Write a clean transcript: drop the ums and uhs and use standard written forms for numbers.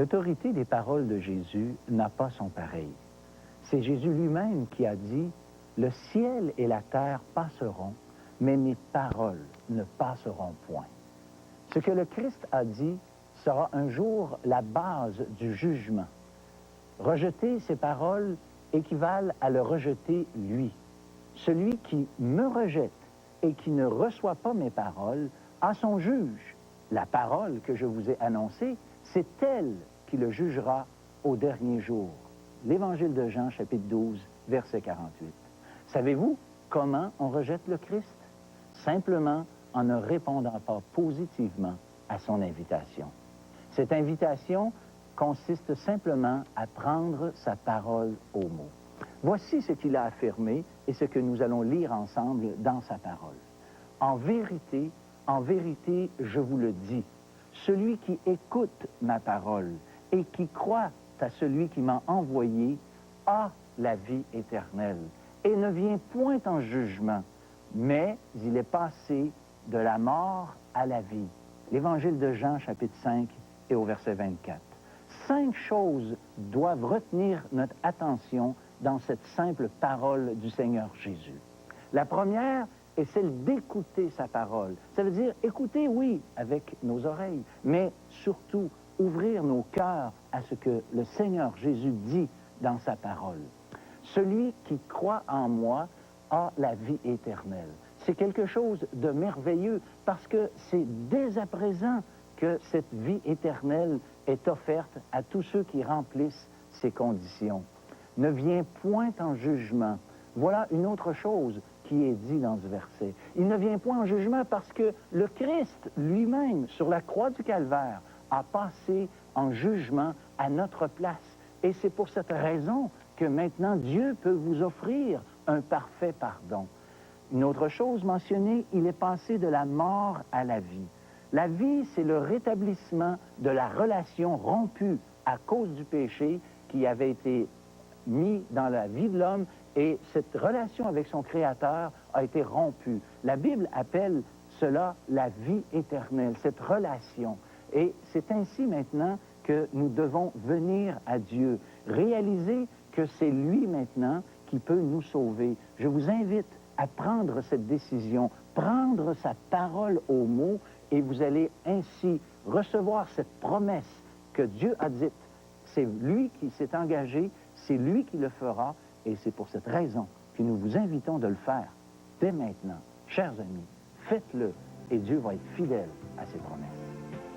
L'autorité des paroles de Jésus n'a pas son pareil. C'est Jésus lui-même qui a dit « Le ciel et la terre passeront, mais mes paroles ne passeront point. » Ce que le Christ a dit sera un jour la base du jugement. Rejeter ses paroles équivalent à le rejeter lui. Celui qui me rejette et qui ne reçoit pas mes paroles a son juge. La parole que je vous ai annoncée, c'est elle qui le jugera au dernier jour. L'Évangile de Jean, chapitre 12, verset 48. Savez-vous comment on rejette le Christ? Simplement en ne répondant pas positivement à son invitation. Cette invitation consiste simplement à prendre sa parole au mot. Voici ce qu'il a affirmé et ce que nous allons lire ensemble dans sa parole. En vérité, je vous le dis, celui qui écoute ma parole et qui croit à celui qui m'a envoyé a la vie éternelle et ne vient point en jugement, mais il est passé de la mort à la vie. L'Évangile de Jean, chapitre 5 et au verset 24. 5 choses doivent retenir notre attention dans cette simple parole du Seigneur Jésus. La première est celle d'écouter sa parole. Ça veut dire écouter, oui, avec nos oreilles, mais surtout ouvrir nos cœurs à ce que le Seigneur Jésus dit dans sa parole. Celui qui croit en moi a la vie éternelle. C'est quelque chose de merveilleux parce que c'est dès à présent que cette vie éternelle est offerte à tous ceux qui remplissent ces conditions. Ne vient point en jugement. Voilà une autre chose qui est dit dans ce verset. Il ne vient point en jugement parce que le Christ lui-même, sur la croix du Calvaire, a passé en jugement à notre place. Et c'est pour cette raison que maintenant Dieu peut vous offrir un parfait pardon. Une autre chose mentionnée, il est passé de la mort à la vie. La vie, c'est le rétablissement de la relation rompue à cause du péché qui avait été mis dans la vie de l'homme et cette relation avec son Créateur a été rompue. La Bible appelle cela la vie éternelle, cette relation. Et c'est ainsi maintenant que nous devons venir à Dieu, réaliser que c'est lui maintenant qui peut nous sauver. Je vous invite à prendre cette décision, prendre sa parole au mot et vous allez ainsi recevoir cette promesse que Dieu a dite. C'est lui qui s'est engagé, c'est lui qui le fera et c'est pour cette raison que nous vous invitons de le faire dès maintenant. Chers amis, faites-le et Dieu va être fidèle à ses promesses.